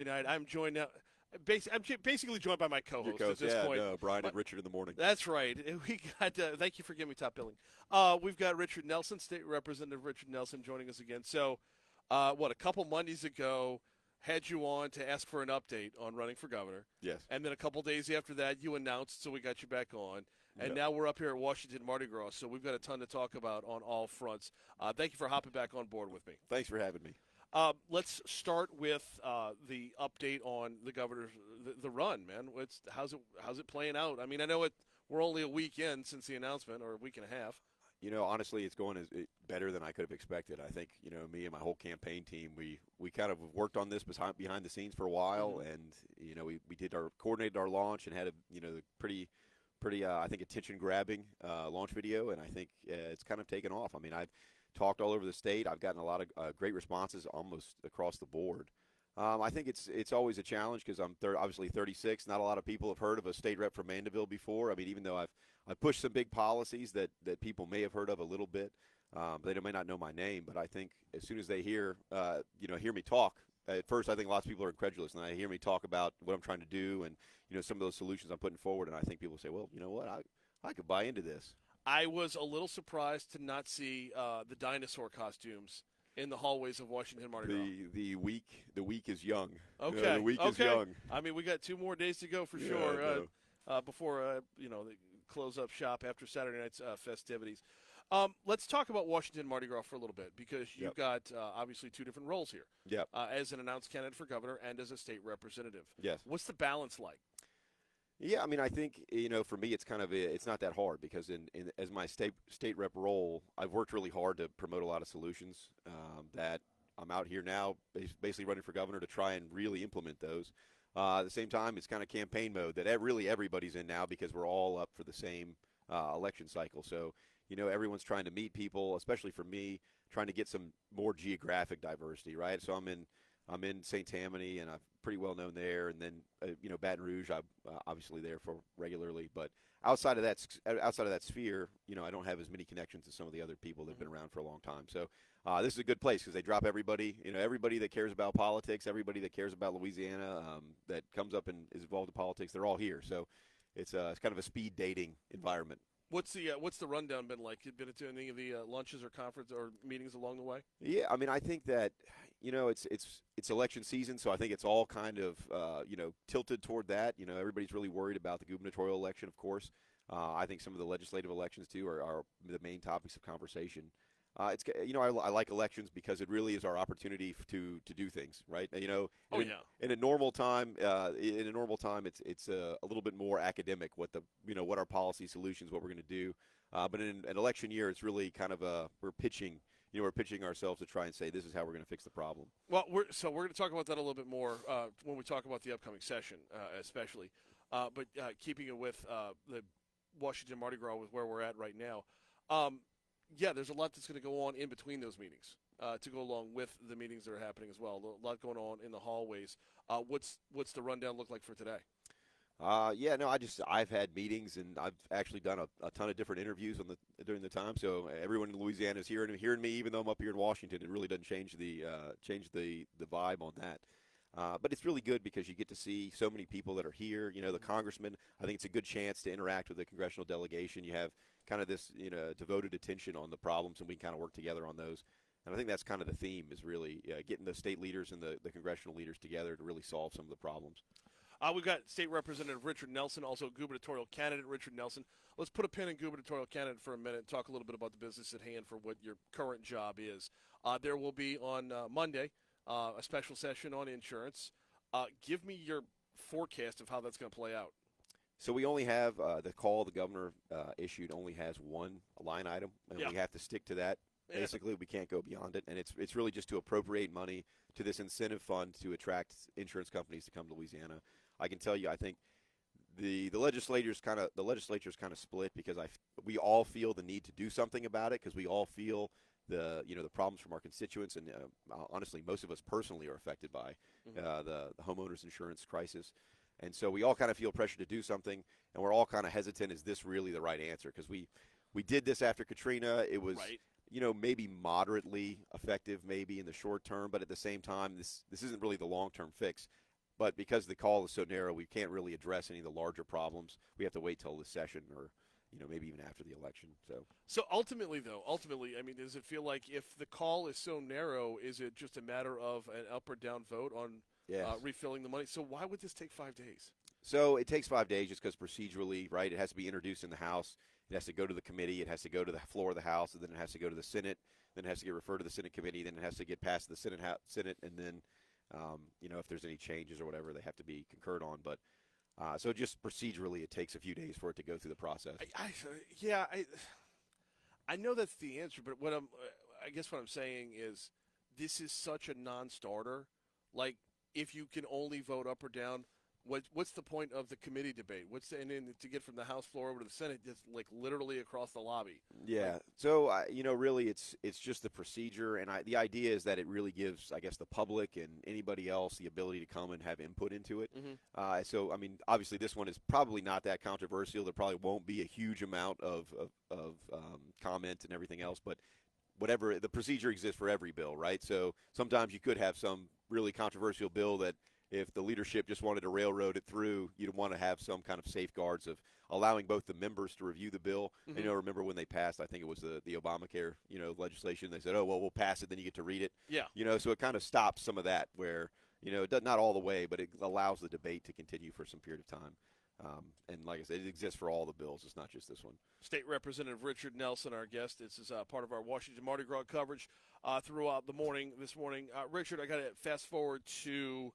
Night. I'm joined now. I'm basically joined by my Your co-host at coast, this yeah, point. no, Brian But and Richard in the morning. that's right. We got. Thank you for giving me top billing. We've got Richard Nelson, State Representative Richard Nelson, joining us again. So, a couple Mondays ago, had you on to ask for an update on running for governor, Yes. and then a couple days after that, you announced, so we got you back on. And Yep. now we're up here at Washington Mardi Gras, so we've got a ton to talk about on all fronts. Thank you for hopping back on board with me. Thanks for having me. Let's start with the update on the governor's the run, man. How's it playing out? I mean, I know we're only a week in since the announcement, or a week and a half. Honestly, it's going better than I could have expected. I think, me and my whole campaign team, we kind of worked on this behind the scenes for a while, Mm-hmm. and we coordinated our launch and had a pretty I think attention grabbing launch video, and I think it's kind of taken off. I mean, I've talked all over the state. I've gotten a lot of great responses almost across the board. I think it's always a challenge because obviously 36. Not a lot of people have heard of a state rep from Mandeville before. I mean, even though I've pushed some big policies that people may have heard of a little bit, they may not know my name. But I think as soon as they hear me talk. At first, I think lots of people are incredulous, and they hear me talk about what I'm trying to do and some of those solutions I'm putting forward, and I think people say, well, you know what, I could buy into this. I was a little surprised to not see the dinosaur costumes in the hallways of Washington Mardi Gras. The week is young. The Okay, week is okay. young. I mean, we got 2 more days to go for Yeah, sure no. before they close up shop after Saturday night's festivities. Let's talk about Washington Mardi Gras for a little bit because you've Yep. got obviously two different roles here, Yep. as an announced candidate for governor and as a state representative. Yes. What's the balance like? Yeah, I mean, I think for me, it's not that hard because in as my state rep role, I've worked really hard to promote a lot of solutions that I'm out here now, basically running for governor to try and really implement those. At the same time, it's kind of campaign mode that really everybody's in now because we're all up for the same election cycle. So everyone's trying to meet people, especially for me, trying to get some more geographic diversity, right? So I'm in St. Tammany, and I'm pretty well known there. And then, Baton Rouge, I'm obviously there for regularly. But outside of that sphere, I don't have as many connections as some of the other people that've been Mm-hmm. around for a long time. So this is a good place because they drop everybody. Everybody that cares about politics, everybody that cares about Louisiana, that comes up and is involved in politics, they're all here. So it's kind of a speed dating environment. What's the rundown been like? You been to any of the lunches or conference or meetings along the way? Yeah, I mean, I think that it's election season, so I think it's all kind of tilted toward that. Everybody's really worried about the gubernatorial election, of course. I think some of the legislative elections too are the main topics of conversation. I like elections because it really is our opportunity to do things, right? Oh yeah. In a normal time, it's a little bit more academic what our policy solutions, what we're going to do. But in an election year, it's really kind of we're pitching ourselves to try and say this is how we're going to fix the problem. Well, we're going to talk about that a little bit more when we talk about the upcoming session, especially. But keeping it with the Washington Mardi Gras with where we're at right now, yeah, there's a lot that's going to go on in between those meetings to go along with the meetings that are happening as well. A lot going on in the hallways. What's the rundown look like for today? Yeah, no, I've had meetings and I've actually done a ton of different interviews during the time. So everyone in Louisiana is hearing me, even though I'm up here in Washington. It really doesn't change the vibe on that. But it's really good because you get to see so many people that are here. The congressman. I think it's a good chance to interact with the congressional delegation. You have kind of this devoted attention on the problems, and we kind of work together on those. And I think that's kind of the theme is really getting the state leaders and the congressional leaders together to really solve some of the problems. We've got State Representative Richard Nelson, also gubernatorial candidate Richard Nelson. Let's put a pin in gubernatorial candidate for a minute and talk a little bit about the business at hand for what your current job is. There will be on Monday a special session on insurance. Give me your forecast of how that's going to play out. So we only have the call the governor issued only has one line item, and Yeah. we have to stick to that. Yeah. Basically, we can't go beyond it, and it's really just to appropriate money to this incentive fund to attract insurance companies to come to Louisiana. I can tell you, I think the legislature's kind of split because we all feel the need to do something about it because we all feel the problems from our constituents, and honestly, most of us personally are affected by Mhm. the homeowners insurance crisis. And so we all kind of feel pressure to do something, and we're all kind of hesitant. Is this really the right answer? Because we did this after Katrina. It was Right. maybe moderately effective, maybe in the short term, but at the same time, this isn't really the long term fix. But because the call is so narrow, we can't really address any of the larger problems. We have to wait till the session, or maybe even after the election. So ultimately, I mean, does it feel like if the call is so narrow, is it just a matter of an up or down vote on Yes. refilling the money? So why would this take 5 days? So it takes 5 days just because procedurally, right? It has to be introduced in the House. It has to go to the committee. It has to go to the floor of the House, and then it has to go to the Senate. Then it has to get referred to the Senate committee. Then it has to get past the Senate, and then, if there's any changes or whatever, they have to be concurred on. But so just procedurally, it takes a few days for it to go through the process. I know that's the answer, but I guess what I'm saying is this is such a non-starter. Like, if you can only vote up or down, what's the point of the committee debate? And then to get from the House floor over to the Senate, just like literally across the lobby. Yeah. So really, it's just the procedure, and the idea is that it really gives, I guess, the public and anybody else the ability to come and have input into it. Mm-hmm. So I mean, obviously, this one is probably not that controversial. There probably won't be a huge amount of comment and everything else, but whatever, the procedure exists for every bill, right? So sometimes you could have some really controversial bill that, if the leadership just wanted to railroad it through, you'd want to have some kind of safeguards of allowing both the members to review the bill. Mm-hmm. Remember when they passed, I think it was the Obamacare, legislation, they said, oh, well, we'll pass it, then you get to read it. Yeah. So it kind of stops some of that where, it does not all the way, but it allows the debate to continue for some period of time. And like I said, it exists for all the bills. It's not just this one. State Representative Richard Nelson, our guest. This is part of our Washington Mardi Gras coverage throughout the morning this morning. Richard, I got to fast forward to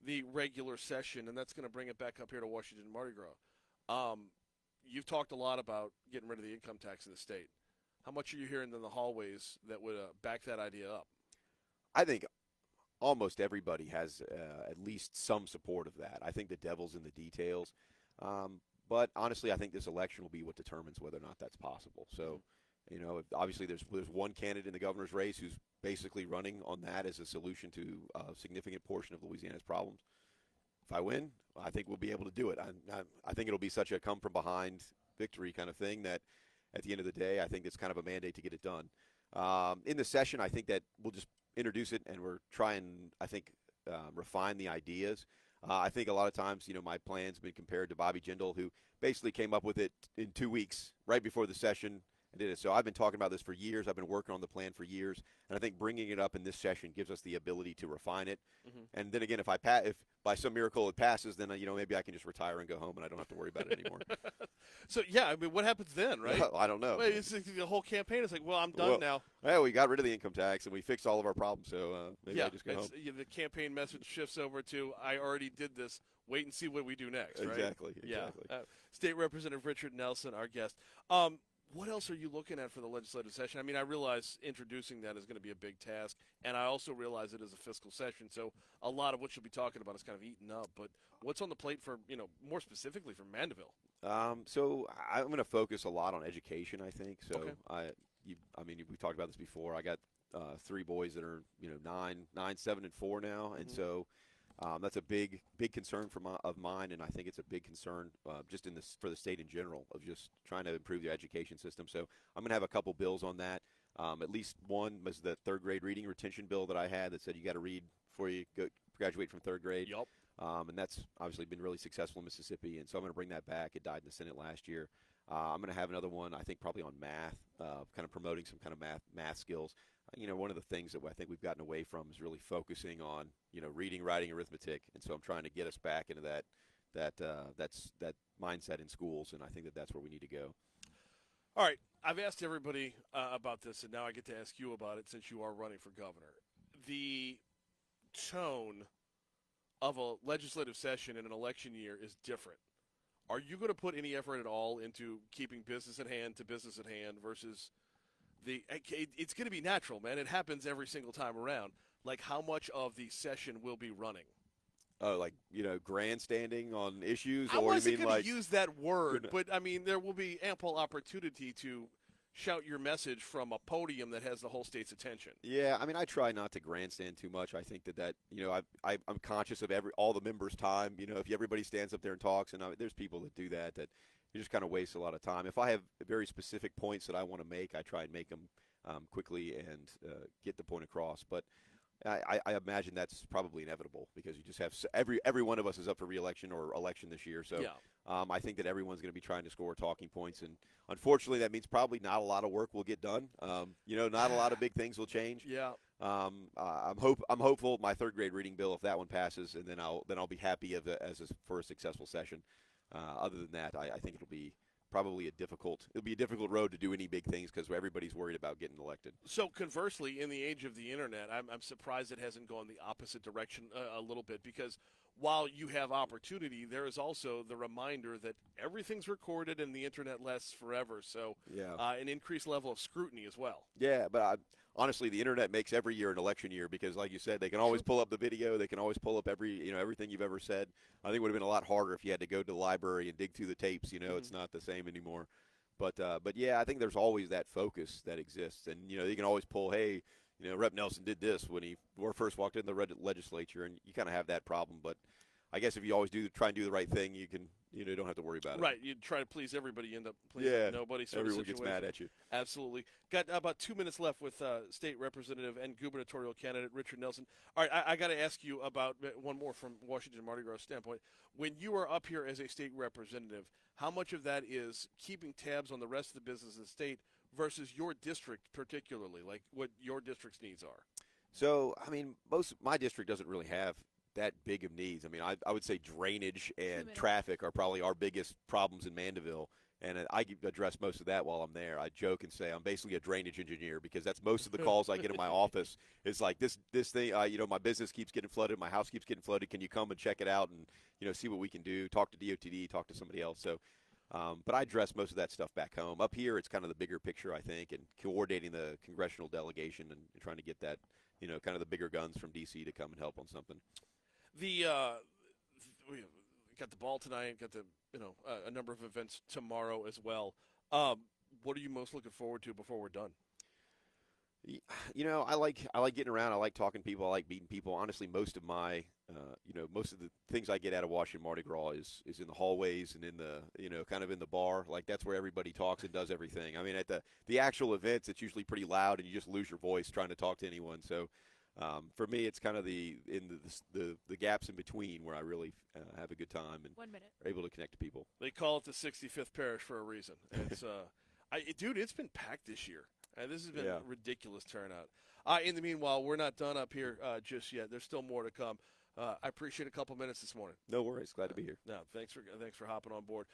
the regular session, and that's going to bring it back up here to Washington Mardi Gras. You've talked a lot about getting rid of the income tax in the state. How much are you hearing in the hallways that would back that idea up? I think almost everybody has at least some support of that. I think the devil's in the details. But honestly, I think this election will be what determines whether or not that's possible. So, obviously there's one candidate in the governor's race who's basically running on that as a solution to a significant portion of Louisiana's problems. If I win, I think we'll be able to do it. I think it'll be such a come-from-behind victory kind of thing that at the end of the day, I think it's kind of a mandate to get it done. In the session, I think that we'll just introduce it, and we're trying, I think, refine the ideas. I think a lot of times, my plan's been compared to Bobby Jindal, who basically came up with it in 2 weeks, right before the session, and did it. So I've been talking about this for years. I've been working on the plan for years, and I think bringing it up in this session gives us the ability to refine it. Mm-hmm. And then again, if by some miracle it passes, then maybe I can just retire and go home, and I don't have to worry about it anymore. So yeah, I mean, what happens then, right? Well, I don't know. Well, it's like the whole campaign is like, well, I'm done now. Well, we got rid of the income tax and we fixed all of our problems, so maybe I just go home. The campaign message shifts over to, I already did this. Wait and see what we do next, right? Exactly. Yeah. State Representative Richard Nelson, our guest. What else are you looking at for the legislative session? I mean, I realize introducing that is going to be a big task, and I also realize it is a fiscal session, so a lot of what you'll be talking about is kind of eaten up. But what's on the plate for, more specifically for Mandeville? So I'm going to focus a lot on education, I think. So Okay. we talked about this before. I got 3 boys that are 9, 7, and 4 now, and so that's a big concern of mine, and I think it's a big concern just for the state in general of just trying to improve the education system. So I'm going to have a couple bills on that. At least one was the 3rd grade reading retention bill that I had that said you got to read before you graduate from 3rd grade. Yep. And that's obviously been really successful in Mississippi, and so I'm going to bring that back. It died in the Senate last year. I'm going to have another one, I think, probably on math, kind of promoting some kind of math skills. One of the things that I think we've gotten away from is really focusing on, reading, writing, arithmetic, and so I'm trying to get us back into that mindset in schools, and I think that's where we need to go. All right, I've asked everybody about this, and now I get to ask you about it since you are running for governor. The tone of a legislative session in an election year is different. Are you going to put any effort at all into keeping business at hand versus it's going to be natural, man. It happens every single time around. Like, how much of the session will be running? Oh, like, grandstanding on issues? I or wasn't you mean going to use that word, but, I mean, there will be ample opportunity to shout your message from a podium that has the whole state's attention. Yeah, I mean, I try not to grandstand too much. I think that I'm conscious of all the members' time. If everybody stands up there and talks, and there's people that do that you just kind of waste a lot of time. If I have very specific points that I want to make, I try and make them quickly and get the point across. But I imagine that's probably inevitable because you just have every one of us is up for re-election or election this year. So Yeah. I think that everyone's going to be trying to score talking points, and unfortunately, that means probably not a lot of work will get done. Not a lot of big things will change. Yeah. I'm hopeful my third grade reading bill, if that one passes, and then I'll be happy for a successful session. Other than that, I think it'll be probably it'll be a difficult road to do any big things because everybody's worried about getting elected. So conversely, in the age of the internet, I'm surprised it hasn't gone the opposite direction a little bit, because while you have opportunity, there is also the reminder that everything's recorded and the internet lasts forever. So Yeah. an increased level of scrutiny as well. Yeah, but honestly, the internet makes every year an election year because, like you said, they can always pull up the video. They can always pull up everything you've ever said. I think it would have been a lot harder if you had to go to the library and dig through the tapes. It's not the same anymore. But yeah, I think there's always that focus that exists, and you can always pull, hey, Rep. Nelson did this when he first walked in the legislature, and you kind of have that problem. But I guess if you always try and do the right thing, you can don't have to worry about it. Right, you try to please everybody, you end up pleasing nobody. Sort everyone of gets situation. mad at you. Absolutely. Got about 2 minutes left with state representative and gubernatorial candidate Richard Nelson. All right, I got to ask you about one more from Washington Mardi Gras standpoint. When you are up here as a state representative, how much of that is keeping tabs on the rest of the business of the state versus your district particularly, like what your district's needs are? So, I mean, my district doesn't really have that big of needs. I mean, I would say drainage and traffic are probably our biggest problems in Mandeville, and I address most of that while I'm there. I joke and say I'm basically a drainage engineer because that's most of the calls I get in my office. It's like this thing, my business keeps getting flooded, my house keeps getting flooded. Can you come and check it out and see what we can do? Talk to DOTD, talk to somebody else. So. But I address most of that stuff back home. Up here, it's kind of the bigger picture, I think, and coordinating the congressional delegation and trying to get that, kind of the bigger guns from D.C. to come and help on something. We got the ball tonight. Got the a number of events tomorrow as well. What are you most looking forward to before we're done? I like getting around. I like talking to people. I like meeting people. Honestly, most of the things I get out of Washington Mardi Gras is in the hallways and in the kind of in the bar. Like that's where everybody talks and does everything. I mean, at the actual events, it's usually pretty loud and you just lose your voice trying to talk to anyone. So for me, it's kind of the gaps in between where I really have a good time and 1 minute. are able to connect to people. They call it the 65th parish for a reason. It's dude, it's been packed this year. This has been a ridiculous turnout. In the meanwhile, we're not done up here just yet. There's still more to come. I appreciate a couple minutes this morning. No worries. Glad to be here. No, thanks for hopping on board.